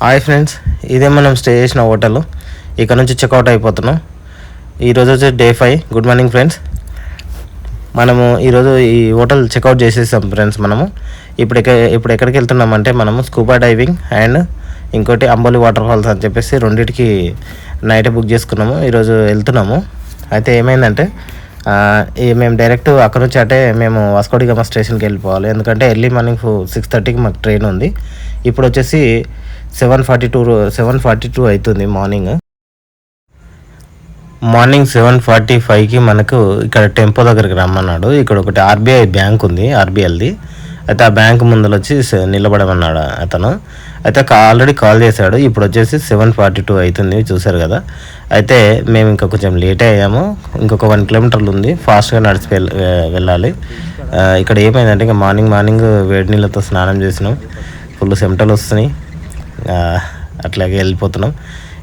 Hi friends, ఇదే మనం stay చేసిన హోటల్. ఇక్కడ నుంచి చెక్అవుట్ అయిపోతున్నాం. ఈరోజు వచ్చి డే 5. Good morning friends. మనము ఈరోజు ఈ హోటల్ చెక్అవుట్ చేసేసాం ఫ్రెండ్స్. మనము ఇప్పుడు ఎక్కడికి వెళ్తున్నామంటే మనము స్కూబా డైవింగ్ అండ్ ఇంకోటి అంబోలి వాటర్ ఫాల్స్ అని చెప్పేసి రెండింటికి నైట్ బుక్ చేసుకున్నాము. ఈరోజు వెళ్తున్నాము. అయితే ఏమైందంటే మేము డైరెక్ట్ అక్కడ నుంచి అంటే మేము వాస్కో డి గామా స్టేషన్కి వెళ్ళిపోవాలి. ఎందుకంటే ఎర్లీ మార్నింగ్ 6:30కి మాకు ట్రైన్ ఉంది. ఇప్పుడు వచ్చేసి 7:42 అవుతుంది మార్నింగ్ 7:45కి మనకు ఇక్కడ టెంపో దగ్గరికి రమ్మన్నాడు. ఇక్కడ ఒకటి ఆర్బీఐ బ్యాంక్ ఉంది, ఆర్బీఐది. అయితే ఆ బ్యాంక్ ముందర వచ్చి నిలబడమన్నాడు అతను. అయితే ఆల్రెడీ కాల్ చేశాడు. ఇప్పుడు వచ్చేసి 7:42 అవుతుంది, చూశారు కదా. అయితే మేము ఇంకా కొంచెం లేట్ అయ్యాము. ఇంకొక 1 కిలోమీటర్లు ఉంది, ఫాస్ట్గా నడిచి వెళ్ళాలి. ఇక్కడ ఏమైందంటే ఇంకా మార్నింగ్ వేడి నీళ్ళతో స్నానం చేసినాం. ఫుల్ చెమటలు వస్తున్నాయి. అట్లాగే వెళ్ళిపోతున్నాం.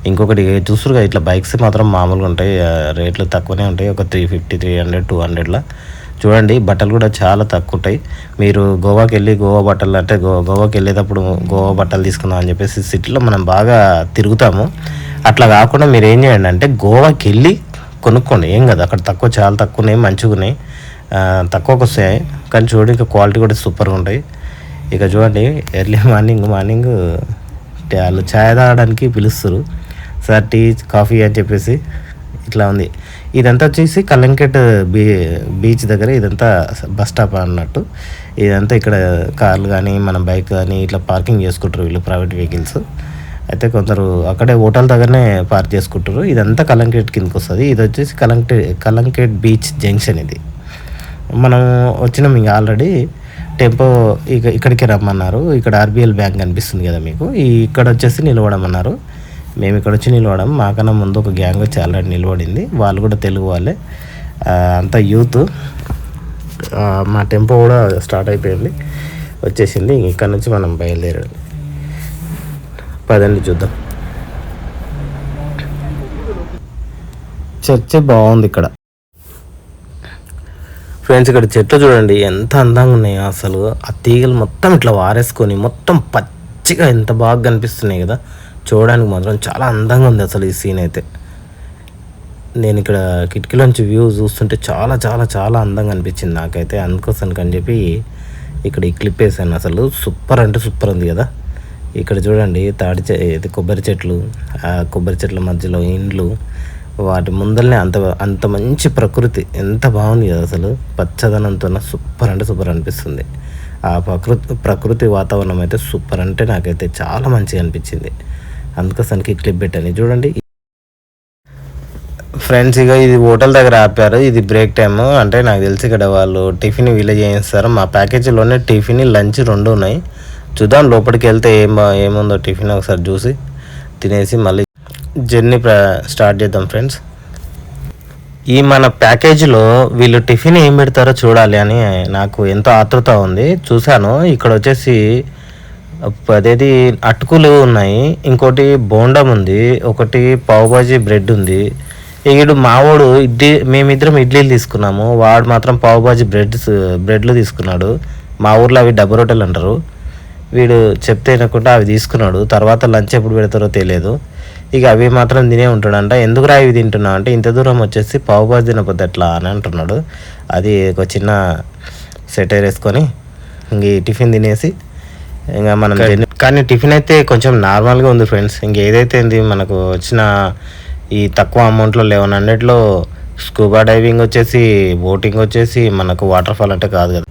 ఇంకొకటి చూసురుగా ఇట్లా బైక్స్ మాత్రం మామూలుగా ఉంటాయి, రేట్లు తక్కువనే ఉంటాయి. ఒక 350, 300, 200లా. చూడండి, బట్టలు కూడా చాలా తక్కువ ఉంటాయి. మీరు గోవాకి వెళ్ళి గోవా బట్టలు అంటే గోవాకి వెళ్ళేటప్పుడు గోవా బట్టలు తీసుకుందాం అని చెప్పేసి సిటీలో మనం బాగా తిరుగుతాము. అట్లా కాకుండా మీరు ఏం చేయండి అంటే గోవాకి వెళ్ళి కొనుక్కోండి. ఏం కదా, అక్కడ చాలా తక్కువ ఉన్నాయి, మంచిగా ఉన్నాయి, తక్కువకి వస్తాయి. కానీ చూడండి, ఇంకా క్వాలిటీ కూడా సూపర్గా ఉంటాయి. ఇక చూడండి, ఎర్లీ మార్నింగ్ వాళ్ళు ఛాయ్ తాగడానికి పిలుస్తారు. సార్ టీ కాఫీ అని చెప్పేసి ఇట్లా ఉంది. ఇదంతా వచ్చేసి కలంకెట్ బీచ్ దగ్గర, ఇదంతా బస్ స్టాప్ అన్నట్టు. ఇదంతా ఇక్కడ కార్లు కానీ మన బైక్ కానీ ఇట్లా పార్కింగ్ చేసుకుంటారు వీళ్ళు, ప్రైవేట్ వెహికల్స్. అయితే కొందరు అక్కడే హోటల్ దగ్గరనే పార్క్ చేసుకుంటారు. ఇదంతా కలంకెట్ కిందకి వస్తుంది. ఇది వచ్చేసి కలంకెట్ బీచ్ జంక్షన్. ఇది మనం వచ్చినాం ఇంకా ఆల్రెడీ. టెంపో ఇక్కడికి రమ్మన్నారు. ఇక్కడ ఆర్బీఎల్ బ్యాంక్ కనిపిస్తుంది కదా మీకు, ఇక్కడ వచ్చేసి నిలవడమన్నారు. మేము ఇక్కడ వచ్చి నిలవడం, మాకన్నా ముందు ఒక గ్యాంగ్ వచ్చి ఆల్రెడీ నిలబడింది. వాళ్ళు కూడా తెలుగు వాళ్ళే, అంతా యూత్. మా టెంపో కూడా స్టార్ట్ అయిపోయింది, వచ్చేసింది. ఇక్కడ నుంచి మనం బయలుదేరాలి. పదండి చూద్దాం. చర్చ్ బాగుంది ఇక్కడ ఫ్రెండ్స్. ఇక్కడ చెట్లు చూడండి ఎంత అందంగా ఉన్నాయో అసలు. ఆ తీగలు మొత్తం ఇట్లా వారేసుకొని మొత్తం పచ్చిగా ఎంత బాగా కనిపిస్తున్నాయి కదా. చూడడానికి మాత్రం చాలా అందంగా ఉంది అసలు ఈ సీన్ అయితే. నేను ఇక్కడ కిటికీలోంచి వ్యూ చూస్తుంటే చాలా చాలా చాలా అందంగా అనిపించింది నాకైతే. అందుకోసానికి అని చెప్పి ఇక్కడ ఈ క్లిప్ వేసాను. అసలు సూపర్ అంటే సూపర్ ఉంది కదా. ఇక్కడ చూడండి, కొబ్బరి చెట్లు, ఆ కొబ్బరి చెట్ల మధ్యలో ఇండ్లు, వాటి ముందరనే అంత మంచి ప్రకృతి ఎంత బాగుంది కదా అసలు. పచ్చదనంతో సూపర్ అంటే సూపర్ అనిపిస్తుంది. ఆ ప్రకృతి వాతావరణం అయితే సూపర్ అంటే నాకైతే చాలా మంచిగా అనిపించింది. అందుకోసానికి క్లిప్ పెట్టాను చూడండి ఫ్రెండ్స్. ఇక ఇది హోటల్ దగ్గర ఆపారు. ఇది బ్రేక్ టైమ్ అంటే నాకు తెలిసి ఇక్కడ వాళ్ళు టిఫిన్ వీళ్ళే చేయిస్తారు. మా ప్యాకేజీలోనే టిఫిన్ లంచ్ 2 ఉన్నాయి. చూద్దాం లోపలికి వెళ్తే ఏముందో టిఫిన్ ఒకసారి చూసి తినేసి మళ్ళీ జర్నీ స్టార్ట్ చేద్దాం ఫ్రెండ్స్. ఈ మన ప్యాకేజీలో వీళ్ళు టిఫిన్ ఏం పెడతారో చూడాలి అని నాకు ఎంతో ఆతృత ఉంది. చూశాను, ఇక్కడ వచ్చేసి అదేది అటుకులు ఉన్నాయి, ఇంకోటి బోండం ఉంది, ఒకటి పావుబాజీ బ్రెడ్ ఉంది. ఈడు మావాడు మేమిద్దరం ఇడ్లీలు తీసుకున్నాము, వాడు మాత్రం పావుబాజీ బ్రెడ్లు తీసుకున్నాడు. మా ఊర్లో అవి డబ్బు రొట్టెలు అంటారు. వీడు చెప్తే వినకుండా అవి తీసుకున్నాడు. తర్వాత లంచ్ ఎప్పుడు పెడతారో తెలియదు. ఇక అవి మాత్రం తినే ఉంటాడంట. ఎందుకురా ఇవి తింటున్నావు అంటే, ఇంత దూరం వచ్చేసి పావుబాజీ తినకపోతే ఎట్లా అని అంటున్నాడు. అది ఒక చిన్న సెటైర్ వేసుకొని ఇంక ఈ టిఫిన్ తినేసి ఇంకా మనం కానీ టిఫిన్ అయితే కొంచెం నార్మల్గా ఉంది ఫ్రెండ్స్. ఇంకేదైతే మనకు వచ్చిన ఈ తక్కువ అమౌంట్లో 1100లో స్కూబా డైవింగ్ వచ్చేసి, బోటింగ్ వచ్చేసి మనకు వాటర్ ఫాల్ అంటే కాదు కదా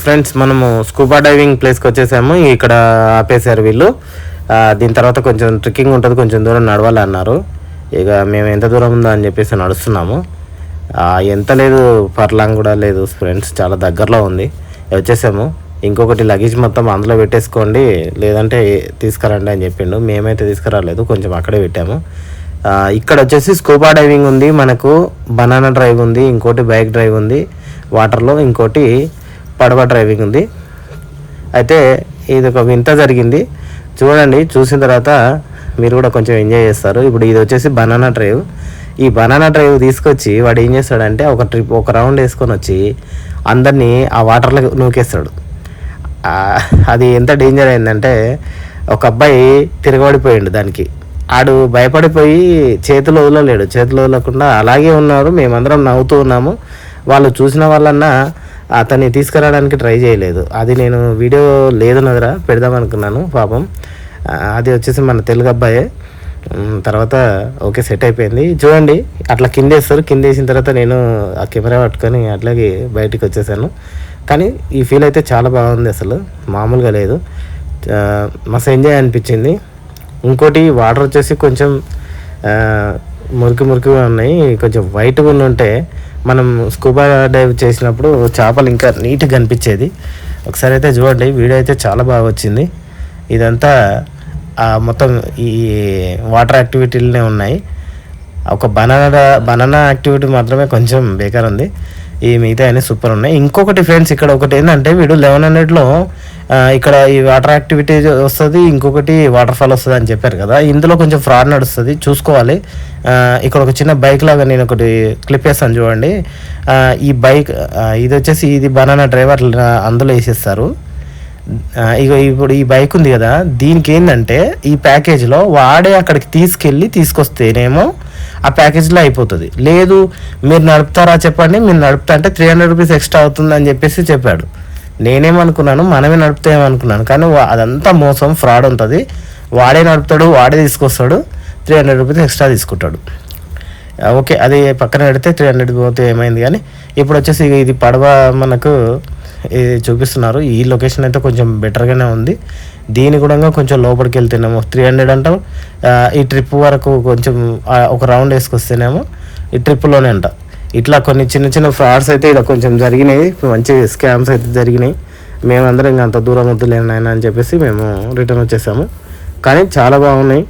ఫ్రెండ్స్. మనము స్కూబా డైవింగ్ ప్లేస్కి వచ్చేసాము. ఇక్కడ ఆపేశారు వీళ్ళు. దీని తర్వాత కొంచెం ట్రెక్కింగ్ ఉంటుంది, కొంచెం దూరం నడవాలి అన్నారు. ఇక మేము ఎంత దూరం ఉందో అని చెప్పేసి నడుస్తున్నాము. ఎంత లేదు, పర్లాంగ్ కూడా లేదు ఫ్రెండ్స్, చాలా దగ్గరలో ఉంది. వచ్చేసాము. ఇంకొకటి లగేజ్ మొత్తం అందులో పెట్టేసుకోండి, లేదంటే తీసుకురండి అని చెప్పిండు. మేమైతే తీసుకురాలేదు, కొంచెం అక్కడే పెట్టాము. ఇక్కడ వచ్చేసి స్కూబా డైవింగ్ ఉంది, మనకు బనానా డ్రైవ్ ఉంది, ఇంకోటి బైక్ డ్రైవ్ ఉంది వాటర్లో, ఇంకోటి పడవ డ్రైవింగ్ ఉంది. అయితే ఇది ఒక వింత జరిగింది చూడండి. చూసిన తర్వాత మీరు కూడా కొంచెం ఎంజాయ్ చేస్తారు. ఇప్పుడు ఇది వచ్చేసి బనానా డ్రైవ్. ఈ బనానా డ్రైవ్ తీసుకొచ్చి వాడు ఏం చేస్తాడంటే ఒక రౌండ్ వేసుకొని వచ్చి అందరినీ ఆ వాటర్లో నూకేస్తాడు. అది ఎంత డేంజర్ అయిందంటే ఒక అబ్బాయి తిరగబడిపోయిండు దానికి. ఆడు భయపడిపోయి చేతులు వదలలేడు, చేతులు వదలకుండా అలాగే ఉన్నారు. మేమందరం నవ్వుతూ ఉన్నాము. వాళ్ళు చూసిన వాళ్ళన్నా అతన్ని తీసుకురావడానికి ట్రై చేయలేదు. అది నేను వీడియో లేదు నదరా పెడదాం అనుకున్నాను. పాపం అది వచ్చేసి మన తెలుగు అబ్బాయే. తర్వాత ఓకే సెట్ అయిపోయింది. చూడండి అట్లా కిందేస్తారు. కిందేసిన తర్వాత నేను ఆ కెమెరా పట్టుకొని అట్లాగే బయటికి వచ్చేసాను. కానీ ఈ ఫీల్ అయితే చాలా బాగుంది, అసలు మామూలుగా లేదు. మస్తు ఎంజాయ్ అనిపించింది. ఇంకోటి వాటర్ వచ్చేసి కొంచెం మురికిగా ఉన్నాయి, కొంచెం వైట్గా ఉంటే మనం స్కూబా డైవ్ చేసినప్పుడు చేపలు ఇంకా నీట్గా కనిపించేది. ఒకసారి అయితే చూడండి, వీడియో అయితే చాలా బాగా వచ్చింది. ఇదంతా మొత్తం ఈ వాటర్ యాక్టివిటీలనే ఉన్నాయి. ఒక బనానా యాక్టివిటీ మాత్రమే కొంచెం బేకార్ ఉంది. ఈ మిగతా అన్నీ సూపర్ ఉన్నాయి. ఇంకొకటి ఫ్రెండ్స్, ఇక్కడ ఒకటి ఏంటంటే వీడు 1100లో ఇక్కడ ఈ వాటర్ యాక్టివిటీ వస్తుంది, ఇంకొకటి వాటర్ ఫాల్ వస్తుంది అని చెప్పారు కదా. ఇందులో కొంచెం ఫ్రాడ్ నడుస్తుంది, చూసుకోవాలి. ఇక్కడ ఒక చిన్న బైక్ లాగా నేను ఒకటి క్లిప్ వేస్తాను చూడండి. ఈ బైక్ ఇది వచ్చేసి ఇది బనానా డ్రైవర్ అందులో వేసేస్తారు. ఇప్పుడు ఈ బైక్ ఉంది కదా, దీనికి ఏంటంటే ఈ ప్యాకేజ్లో వాడే అక్కడికి తీసుకొస్తేనేమో ఆ ప్యాకేజ్లో అయిపోతుంది. లేదు మీరు నడుపుతారా చెప్పండి, మీరు నడుపుతా అంటే 300 రూపీస్ ఎక్స్ట్రా అవుతుంది అని చెప్పాడు. నేనేమనుకున్నాను మనమే నడుపుతామనుకున్నాను, కానీ అదంతా మోసం, ఫ్రాడ్ ఉంటుంది. వాడే నడుపుతాడు, వాడే తీసుకొస్తాడు, 300 రూపీస్ ఎక్స్ట్రా తీసుకుంటాడు. ఓకే, అది పక్కన పెడితే 300 పోతే ఏమైంది. కానీ ఇప్పుడు వచ్చేసి ఇది పడవ మనకు ఇది చూపిస్తున్నారు. ఈ లొకేషన్ అయితే కొంచెం బెటర్గానే ఉంది. దీని కూడా కొంచెం లోపలికి వెళ్తేనేమో 300 అంటాం. ఈ ట్రిప్ వరకు కొంచెం ఒక రౌండ్ వేసుకొస్తేనేమో ఈ ట్రిప్లోనే అంట. ఇట్లా కొన్ని చిన్న ఫ్రాడ్స్ అయితే ఇలా కొంచెం జరిగినాయి, మంచి స్కామ్స్ అయితే జరిగినాయి. మేమందరం ఇంకా అంత దూరం వద్దులేను ఆయన అని చెప్పేసి మేము రిటర్న్ వచ్చేసాము. కానీ చాలా బాగున్నాయి,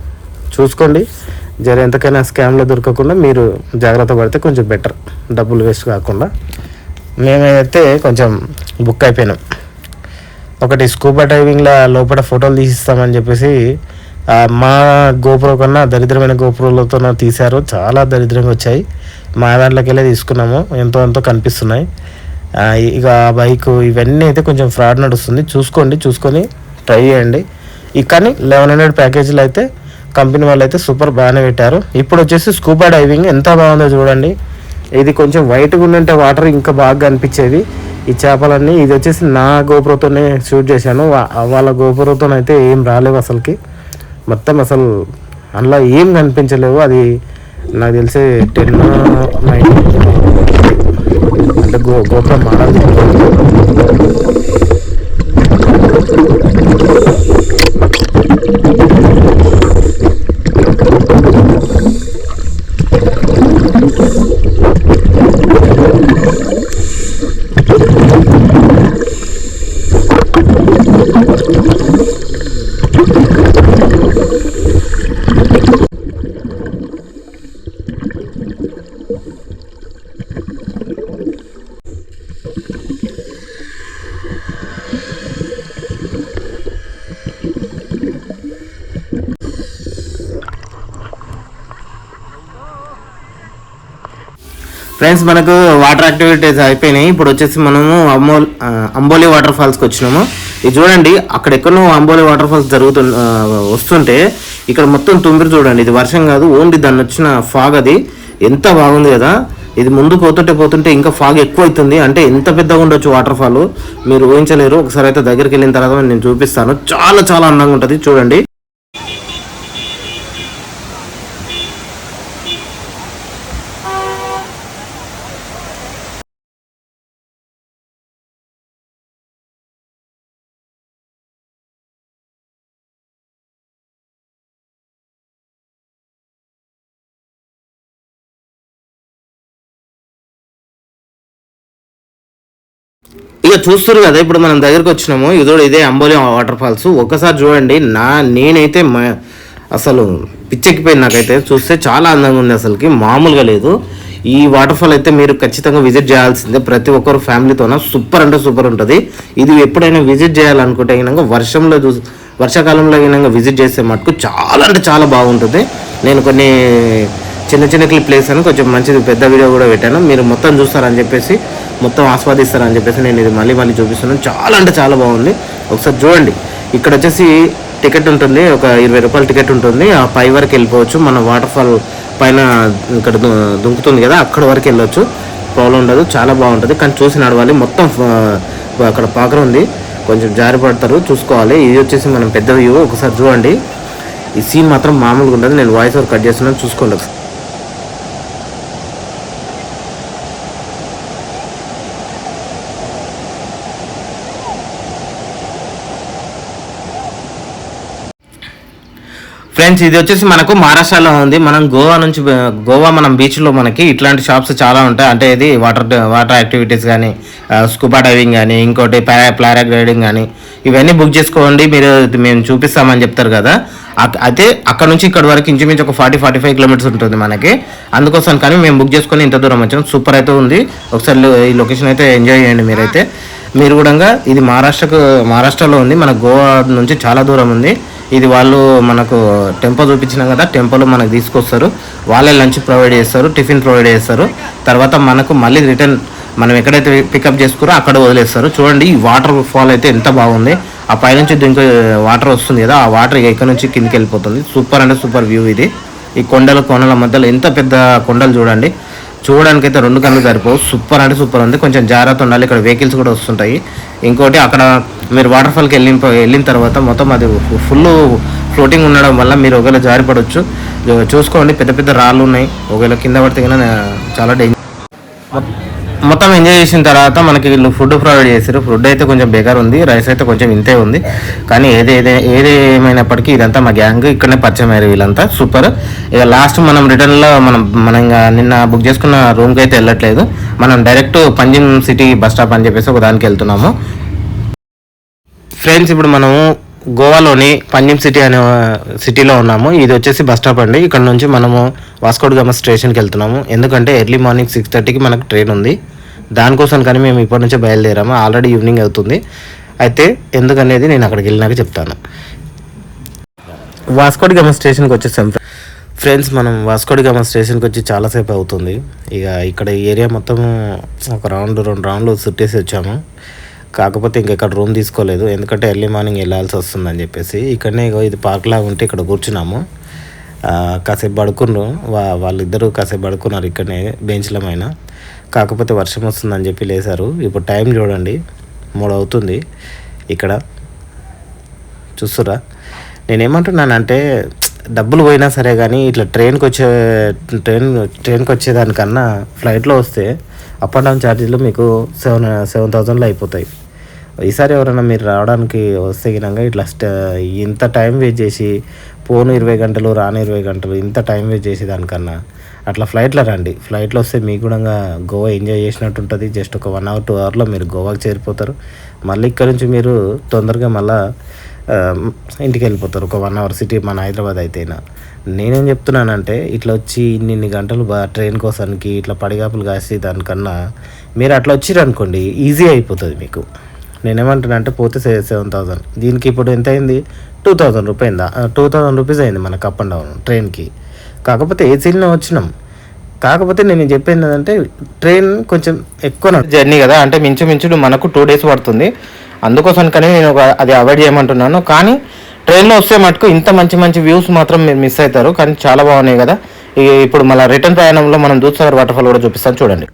చూసుకోండి. ఎంతకైనా స్కామ్లో దొరకకుండా మీరు జాగ్రత్త పడితే కొంచెం బెటర్, డబ్బులు వేస్ట్ కాకుండా. మేమైతే కొంచెం బుక్ అయిపోయినాం. ఒకటి స్కూబా డైవింగ్లో లోపల ఫోటోలు తీసిస్తామని చెప్పేసి మా గోప్రో కన్నా దరిద్రమైన గోప్రోలతో తీశారు, చాలా దరిద్రంగా వచ్చాయి. మా దాంట్లోకి వెళ్ళి తీసుకున్నాము, ఎంతో కనిపిస్తున్నాయి. ఇక బైక్ ఇవన్నీ అయితే కొంచెం ఫ్రాడ్ నడుస్తుంది, చూసుకొని ట్రై చేయండి. కానీ 1100 ప్యాకేజీలు అయితే కంపెనీ వాళ్ళు అయితే సూపర్ బాగానే పెట్టారు. ఇప్పుడు వచ్చేసి స్కూబా డైవింగ్ ఎంత బాగుందో చూడండి. ఇది కొంచెం వైట్గా ఉంటే వాటర్ ఇంకా బాగా అనిపించేది ఈ చేపలన్నీ. ఇది వచ్చేసి నా గోప్రోతోనే షూట్ చేశాను, వాళ్ళ గోప్రోతో అయితే ఏం రాలేవు అసలుకి. మొత్తం అసలు అందులో ఏం కనిపించలేవు. అది నాకు తెలిసి 10, 9 అంటే గోప్రో మోడల్. ఫ్రెండ్స్, మనకు వాటర్ యాక్టివిటీస్ అయిపోయినాయి. ఇప్పుడు వచ్చేసి మనము అంబోలి వాటర్ ఫాల్స్కి వచ్చినాము. ఇది చూడండి, అక్కడెక్కడో అంబోలి వాటర్ ఫాల్స్ వస్తుంటే ఇక్కడ మొత్తం తుంబిరి చూడండి. ఇది వర్షం కాదు, ఓన్లీ దాన్ని వచ్చిన ఫాగ్. అది ఎంత బాగుంది కదా. ఇది ముందు పోతుంటే ఇంకా ఫాగ్ ఎక్కువ అవుతుంది. అంటే ఎంత పెద్దగా ఉండొచ్చు వాటర్ ఫాల్ మీరు ఊహించలేరు. ఒకసారి అయితే దగ్గరికి వెళ్ళిన తర్వాత నేను చూపిస్తాను. చాలా అందంగా ఉంటుంది, చూడండి. ఇక చూస్తారు కదా, ఇప్పుడు మనం దగ్గరకు వచ్చినాము. ఇదే అంబోలి వాటర్ ఫాల్స్. ఒక్కసారి చూడండి. నేనైతే అసలు పిచ్చెక్కిపోయింది. నాకైతే చూస్తే చాలా అందంగా ఉంది, అసలుకి మామూలుగా లేదు. ఈ వాటర్ ఫాల్ అయితే మీరు ఖచ్చితంగా విజిట్ చేయాల్సిందే, ప్రతి ఒక్కరు ఫ్యామిలీతోన. సూపర్ అంటే సూపర్ ఉంటుంది. ఇది ఎప్పుడైనా విజిట్ చేయాలనుకుంటే వర్షాకాలంలో అయినా విజిట్ చేస్తే మటుకు చాలా అంటే చాలా బాగుంటుంది. నేను కొన్ని చిన్న క్లిప్ వేసాను, కొంచెం మంచిది పెద్ద వీడియో కూడా పెట్టాను. మీరు మొత్తం చూస్తారని చెప్పేసి, మొత్తం ఆస్వాదిస్తారని చెప్పేసి నేను ఇది మళ్ళీ చూపిస్తున్నాను. చాలా అంటే చాలా బాగుంది, ఒకసారి చూడండి. ఇక్కడ వచ్చేసి టికెట్ ఉంటుంది, ఒక 20 రూపాయల టికెట్ ఉంటుంది. ఆ పై వరకు వెళ్ళిపోవచ్చు. మన వాటర్ ఫాల్ పైన ఇక్కడ దుంకుతుంది కదా, అక్కడ వరకు వెళ్ళొచ్చు, ప్రాబ్లం ఉండదు. చాలా బాగుంటుంది, కానీ చూసి నడవాలి. మొత్తం అక్కడ పాకర ఉంది, కొంచెం జారి పడతారు, చూసుకోవాలి. ఇది వచ్చేసి మనం పెద్ద వ్యూ, ఒకసారి చూడండి. ఈ సీన్ మాత్రం మామూలుగా ఉండదు. నేను వాయిస్ ఓవర్ కట్ చేస్తున్నాను, చూసుకోండి. ఫ్రెండ్స్, ఇది వచ్చేసి మనకు మహారాష్ట్రలో ఉంది. మనం గోవా మనం బీచ్లో మనకి ఇట్లాంటి షాప్స్ చాలా ఉంటాయి. అంటే ఇది వాటర్ యాక్టివిటీస్ కానీ, స్కూబా డైవింగ్ కానీ, ఇంకోటి పారాగ్లైడింగ్ కానీ, ఇవన్నీ బుక్ చేసుకోండి, మేము చూపిస్తామని చెప్తారు కదా. అయితే అక్కడ నుంచి ఇక్కడ వరకు ఇంచుమించు ఒక 40-45 కిలోమీటర్స్ ఉంటుంది మనకి. అందుకోసం కానీ మేము బుక్ చేసుకొని ఇంత దూరం వచ్చాం. సూపర్ అయితే ఉంది. ఒకసారి ఈ లొకేషన్ అయితే ఎంజాయ్ చేయండి మీరైతే. మీరు కూడా ఇది మహారాష్ట్రలో ఉంది, మన గోవా నుంచి చాలా దూరం ఉంది. ఇది వాళ్ళు మనకు టెంపో చూపించినాం కదా, టెంపోలో మనకు తీసుకొస్తారు. వాళ్ళే లంచ్ ప్రొవైడ్ చేస్తారు, టిఫిన్ ప్రొవైడ్ చేస్తారు. తర్వాత మనకు మళ్ళీ రిటర్న్ మనం ఎక్కడైతే పికప్ చేసుకురో అక్కడ వదిలేస్తారు. చూడండి, ఈ వాటర్ ఫాల్ అయితే ఎంత బాగుంది. ఆ పైనుంచి దీనికి వాటర్ వస్తుంది కదా, ఆ వాటర్ ఇక్కడ నుంచి కిందికి వెళ్ళిపోతుంది. సూపర్ అంటే సూపర్ వ్యూ ఇది. ఈ కొండల మధ్యలో ఎంత పెద్ద కొండలు చూడండి. చూడడానికి అయితే 2 కళ్ళు సరిపోవు. సూపర్ అంటే సూపర్ ఉంది. కొంచెం జాగ్రత్త ఉండాలి, ఇక్కడ వెహికల్స్ కూడా వస్తుంటాయి. ఇంకోటి, అక్కడ మీరు వాటర్ ఫాల్కి వెళ్ళిన తర్వాత మొత్తం అది ఫుల్ ఫ్లోటింగ్ ఉండడం వల్ల మీరు ఒకవేళ జారిపడవచ్చు. చూసుకోండి, పెద్ద పెద్ద రాళ్ళు ఉన్నాయి. ఒకవేళ కింద పడితే కన్నా చాలా డేంజర్. మొత్తం ఎంజాయ్ చేసిన తర్వాత మనకి వీళ్ళు ఫుడ్ ప్రొవైడ్ చేశారు. ఫుడ్ అయితే కొంచెం బెటర్ ఉంది, రైస్ అయితే కొంచెం ఇంతే ఉంది. కానీ ఏది ఏమైనప్పటికీ ఇదంతా మా గ్యాంగ్ ఇక్కడనే పరిచయం అయ్యారు వీళ్ళంతా. సూపర్. ఇక లాస్ట్ మనం రిటర్న్లో మనం ఇంకా నిన్న బుక్ చేసుకున్న రూమ్కి అయితే వెళ్ళట్లేదు. మనం direct Panjim city bus stop అని చెప్పేసి ఒక దానికి వెళ్తున్నాము. ఫ్రెండ్స్, ఇప్పుడు మనము గోవాలోని పంజిమ్ సిటీ అనే సిటీలో ఉన్నాము. ఇది వచ్చేసి బస్ స్టాప్ అండి. ఇక్కడ నుంచి మనము వాస్కోడ్ గామా స్టేషన్కి వెళ్తున్నాము. ఎందుకంటే ఎర్లీ మార్నింగ్ 6:30కి మనకు ట్రైన్ ఉంది. దానికోసం కానీ మేము ఇప్పటి నుంచే బయలుదేరాము. ఆల్రెడీ ఈవినింగ్ అవుతుంది. అయితే ఎందుకనేది నేను అక్కడికి వెళ్ళినాక చెప్తాను. వాస్కోడ్ గామా స్టేషన్కి వచ్చేసాం ఫ్రెండ్స్. మనం వాస్కోడ్ గామా స్టేషన్కి వచ్చి చాలాసేపు అవుతుంది. ఇక ఇక్కడ ఏరియా మొత్తం ఒక 2 రౌండ్లు చుట్టేసి వచ్చాము. కాకపోతే ఇంకెక్కడ రూమ్ తీసుకోలేదు, ఎందుకంటే ఎర్లీ మార్నింగ్ వెళ్ళాల్సి వస్తుందని చెప్పేసి. ఇక్కడనే ఇది పార్క్ లాగా ఉంటే ఇక్కడ కూర్చున్నాము. కాసేపు పడుకున్నారు, వాళ్ళిద్దరూ కాసేపు పడుకున్నారు ఇక్కడనే బెంచ్లమైన. కాకపోతే వర్షం వస్తుందని చెప్పి లేసారు. ఇప్పుడు టైం చూడండి, 3 అవుతుంది. ఇక్కడ చూస్తురా, నేనేమంటున్నానంటే డబ్బులు పోయినా సరే కానీ ఇట్లా ట్రైన్కి వచ్చేదానికన్నా ఫ్లైట్లో వస్తే అప్ అండ్ డౌన్ ఛార్జీలు మీకు 7,000లో అయిపోతాయి. ఈసారి ఎవరైనా మీరు రావడానికి వస్తే గినంగా ఇట్లా ఇంత టైం వేస్ట్ చేసి పోను 20 గంటలు రాను 20 గంటలు ఇంత టైం వేస్ట్ చేసి దానికన్నా అట్లా ఫ్లైట్లో రండి. ఫ్లైట్లో వస్తే మీకు కూడా గోవా ఎంజాయ్ చేసినట్టు ఉంటుంది. జస్ట్ ఒక 1 అవర్ 2 అవర్లో మీరు గోవాకి చేరిపోతారు. మళ్ళీ ఇక్కడ నుంచి మీరు తొందరగా మళ్ళీ ఇంటికి వెళ్ళిపోతారు. ఒక 1 అవర్ సిటీ మన హైదరాబాద్ అయితేనా. నేనేం చెప్తున్నానంటే ఇట్లా వచ్చి ఇన్ని గంటలు ట్రైన్ కోసానికి ఇట్లా పడిగాపులు కాసి దానికన్నా మీరు అట్లా వచ్చిరనుకోండి ఈజీ అయిపోతుంది మీకు. నేనేమంటున్నా అంటే పోతే 7,000, దీనికి ఇప్పుడు ఎంత అయింది, 2,000 రూపాయలు 2,000 రూపీస్ అయింది మనకు అప్ అండ్ డౌన్ ట్రైన్కి. కాకపోతే ఏసీలో వచ్చినాం. కాకపోతే నేను చెప్పేది ఏంటంటే ట్రైన్ కొంచెం ఎక్కువ జర్నీ కదా, అంటే మించుమించుడు మనకు 2 days పడుతుంది. అందుకోసం కానీ నేను అది అవాయిడ్ చేయమంటున్నాను. కానీ ట్రైన్లో వస్తే మటుకు ఇంత మంచి వ్యూస్ మాత్రం మీరు మిస్ అవుతారు. కానీ చాలా బాగున్నాయి కదా. ఇప్పుడు మళ్ళీ రిటర్న్ ప్రయాణంలో మనం దూద్సాగర్ వాటర్ ఫాల్ కూడా చూపిస్తాను చూడండి.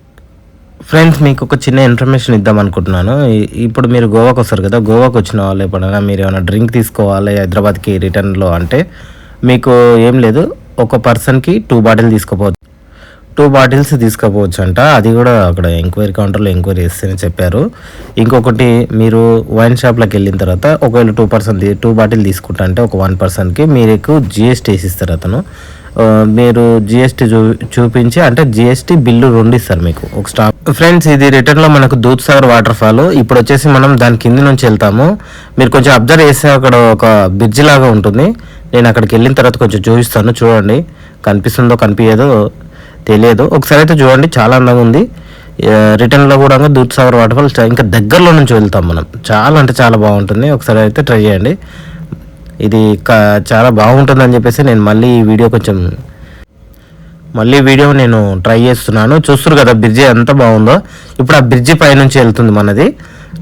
ఫ్రెండ్స్, మీకు ఒక చిన్న ఇన్ఫర్మేషన్ ఇద్దాం అనుకుంటున్నాను. ఇప్పుడు మీరు గోవాకి వస్తారు కదా, గోవాకి వచ్చిన వాళ్ళు ఎప్పుడైనా మీరు ఏమైనా డ్రింక్ తీసుకోవాలి హైదరాబాద్కి రిటర్న్లో అంటే మీకు ఏం లేదు, ఒక పర్సన్కి 2 బాటిల్ తీసుకోపోవచ్చు. 2 బాటిల్స్ తీసుకోపోవచ్చు అంట. అది కూడా అక్కడ ఎంక్వైరీ కౌంటర్లో ఎంక్వైరీ చేస్తేనే చెప్పారు. ఇంకొకటి, మీరు వైన్ షాప్లోకి వెళ్ళిన తర్వాత ఒకవేళ 2 బాటిల్ తీసుకుంటా అంటే ఒక 1 పర్సన్కి మీకు జిఎస్టీ వేసిస్తారు అతను. మీరు జిఎస్టీ చూపించి అంటే జిఎస్టీ బిల్లు 2 ఇస్తారు మీకు ఒక స్టాప్. ఫ్రెండ్స్, ఇది రిటర్న్లో మనకు దూద్సాగర్ వాటర్ ఫాల్. ఇప్పుడు వచ్చేసి మనం దాని కింది నుంచి వెళ్తాము. మీరు కొంచెం అబ్జర్వ్ చేస్తే అక్కడ ఒక బ్రిడ్జ్ లాగా ఉంటుంది. నేను అక్కడికి వెళ్ళిన తర్వాత కొంచెం చూపిస్తాను, చూడండి. కనిపిస్తుందో కనిపించదో తెలియదు, ఒకసారి అయితే చూడండి. చాలా అందంగా ఉంది. రిటర్న్లో కూడా దూద్సాగర్ వాటర్ ఫాల్ ఇంకా దగ్గరలో నుంచి వెళ్తాం మనం. చాలా అంటే చాలా బాగుంటుంది. ఒకసారి అయితే ట్రై చేయండి. ఇది చాలా బాగుంటుందని చెప్పేసి నేను మళ్ళీ వీడియో నేను ట్రై చేస్తున్నాను. చూస్తారు కదా బ్రిడ్జి ఎంత బాగుందో. ఇప్పుడు ఆ బ్రిడ్జి పై నుంచి వెళ్తుంది మనది.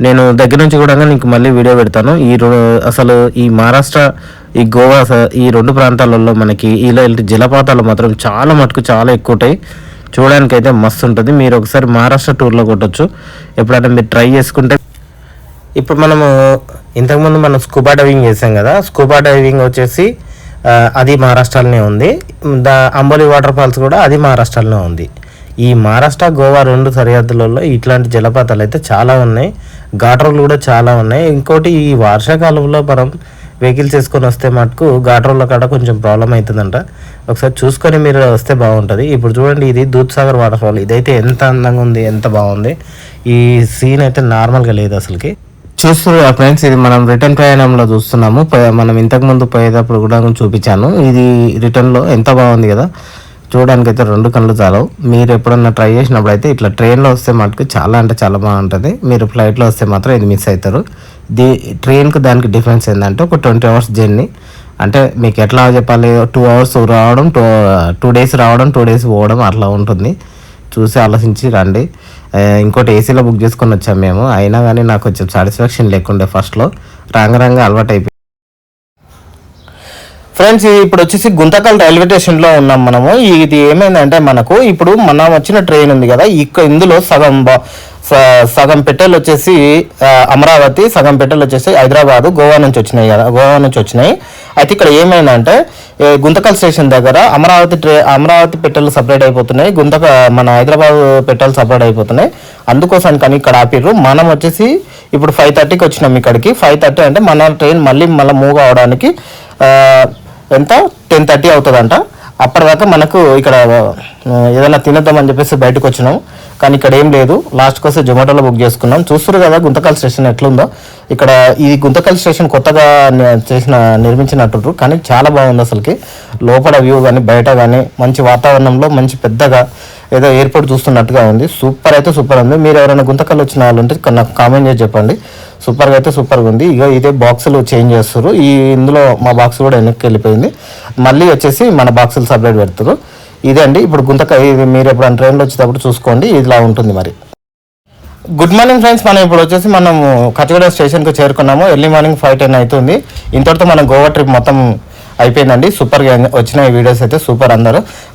నేను దగ్గర నుంచి కూడా నీకు మళ్ళీ వీడియో పెడతాను. అసలు ఈ మహారాష్ట్ర, ఈ గోవా, ఈ రెండు ప్రాంతాలలో మనకి ఇలాంటి జలపాతాలు మాత్రం చాలా మటుకు చాలా ఎక్కువ ఉంటాయి. చూడడానికి అయితే మస్తు ఉంటుంది. మీరు ఒకసారి మహారాష్ట్ర టూర్లో కొట్టచ్చు, ఎప్పుడైనా మీరు ట్రై చేసుకుంటే. ఇప్పుడు మనము ఇంతకుముందు మనం స్కూబా డైవింగ్ చేసాం కదా, స్కూబా డైవింగ్ వచ్చేసి అది మహారాష్ట్రలోనే ఉంది. అంబోలి వాటర్ ఫాల్స్ కూడా అది మహారాష్ట్రలోనే ఉంది. ఈ మహారాష్ట్ర గోవా రెండు సరిహద్దులలో ఇట్లాంటి జలపాతాలు అయితే చాలా ఉన్నాయి, ఘాట్ రోడ్లు కూడా చాలా ఉన్నాయి. ఇంకోటి ఈ వర్షాకాలంలో మనం వెహికల్స్ వేసుకొని వస్తే మటుకు ఘాట్ రోడ్ల కాడ కొంచెం ప్రాబ్లం అవుతుందంట. ఒకసారి చూసుకొని మీరు వస్తే బాగుంటుంది. ఇప్పుడు చూడండి, ఇది దూద్సాగర్ వాటర్ ఫాల్. ఇదైతే ఎంత అందంగా ఉంది, ఎంత బాగుంది. ఈ సీన్ అయితే నార్మల్గా లేదు అసలుకి. చూస్తున్నారు ఫ్రెండ్స్, ఇది మనం రిటర్న్ ప్రయాణంలో చూస్తున్నాము. మనం ఇంతకుముందు పోయేటప్పుడు కూడా చూపించాను. ఇది రిటర్న్లో ఎంత బాగుంది కదా, చూడడానికి అయితే రెండు కళ్ళు చాలవు. మీరు ఎప్పుడన్నా ట్రై చేసినప్పుడు అయితే ఇట్లా ట్రైన్లో వస్తే మటుకు చాలా అంటే చాలా బాగుంటుంది. మీరు ఫ్లైట్లో వస్తే మాత్రం ఇది మిస్ అవుతారు. ట్రైన్కి దానికి డిఫరెన్స్ ఏంటంటే ఒక 20 hours జర్నీ. అంటే మీకు ఎట్లా చెప్పాలి, 2 hours రావడం, 2 days రావడం, 2 days పోవడం అట్లా ఉంటుంది. చూసి ఆలోచించి రండి. ఇంకోటి ఏసీలో బుక్ చేసుకొని వచ్చాము మేము, అయినా కానీ నాకు కొంచెం సాటిస్ఫాక్షన్ లేకుండే ఫస్ట్లో. రాంగ అలవాటు అయిపోయింది. ఫ్రెండ్స్, ఇప్పుడు వచ్చేసి గుంతకల్ రైల్వే స్టేషన్లో ఉన్నాం మనము. ఇది ఏమైందంటే మనకు ఇప్పుడు మనం వచ్చిన ట్రైన్ ఉంది కదా, ఇందులో సగం పెట్టెలు వచ్చేసి అమరావతి, సగం పెట్టెలు వచ్చేసి హైదరాబాద్, గోవా నుంచి వచ్చినాయి. అయితే ఇక్కడ ఏమైందంటే గుంతకల్ స్టేషన్ దగ్గర అమరావతి పెట్టెలు సపరేట్ అయిపోతున్నాయి, మన హైదరాబాద్ పెట్టెలు సపరేట్ అయిపోతున్నాయి. అందుకోసం కానీ ఇక్కడ ఆపిర్రు. మనం వచ్చేసి ఇప్పుడు 5:30కి వచ్చినాం ఇక్కడికి. 5:30 అంటే మన ట్రైన్ మళ్ళీ మూవ్ అవడానికి ఎంత 10:30 అవుతుందంట. అప్పటిదాకా మనకు ఇక్కడ ఏదైనా తినేద్దామని చెప్పేసి బయటకు వచ్చినాం, కానీ ఇక్కడ ఏం లేదు. లాస్ట్కి వస్తే జొమాటోలో బుక్ చేసుకున్నాం. చూస్తారు కదా గుంతకల్ స్టేషన్ ఎట్లుందో. ఇక్కడ ఈ గుంతకల్ స్టేషన్ కొత్తగా నిర్మించినట్టు, కానీ చాలా బాగుంది అసలుకి. లోపల వ్యూ కానీ బయట కానీ మంచి వాతావరణంలో మంచి పెద్దగా ఏదో ఎయిర్పోర్ట్ చూస్తున్నట్టుగా ఉంది. సూపర్ అయితే సూపర్ ఉంది. మీరు ఎవరైనా గుంతకల్ వచ్చిన వాళ్ళు ఉంటే నాకు కామెంట్ చేసి చెప్పండి. సూపర్గా అయితే సూపర్గా ఉంది. ఇక ఇదే బాక్సులు చేంజ్ చేస్తారు. ఇందులో మా బాక్స్ కూడా వెనక్కి వెళ్ళిపోయింది. మళ్ళీ వచ్చేసి మన బాక్సులు సపరేట్ పెడతారు. ఇదే అండి ఇప్పుడు ఇది మీరు ఎప్పుడు ట్రైన్లో వచ్చేటప్పుడు చూసుకోండి, ఇలా ఉంటుంది మరి. గుడ్ మార్నింగ్ ఫ్రెండ్స్, మనం ఇప్పుడు వచ్చేసి మనము కచగూడ స్టేషన్కి చేరుకున్నాము. ఎర్లీ మార్నింగ్ 5:10 అవుతుంది. ఇంతటితో మనం గోవా ట్రిప్ మొత్తం అయిపోయిందండి. సూపర్గా వచ్చిన ఈ వీడియోస్ అయితే సూపర్.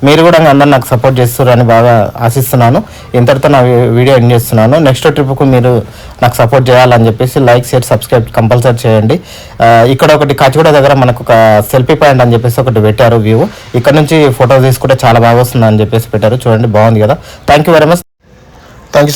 మీరు కూడా అందరూ నాకు సపోర్ట్ చేస్తారని బాగా ఆశిస్తున్నాను. ఇంతటితో నా వీడియో ఎండ్ చేస్తున్నాను. నెక్స్ట్ ట్రిప్కు మీరు నాకు సపోర్ట్ చేయాలని చెప్పేసి లైక్, షేర్, సబ్స్క్రైబ్ కంపల్సరీ చేయండి. ఇక్కడ ఒకటి కచగూడ దగ్గర మనకు ఒక సెల్ఫీ పాయింట్ అని చెప్పేసి ఒకటి పెట్టారు వ్యూ. ఇక్కడ నుంచి ఫోటో తీసుకుంటే చాలా బాగా వస్తుంది అని చెప్పేసి పెట్టారు. చూడండి, బాగుంది కదా. Thank you very much. Thank you.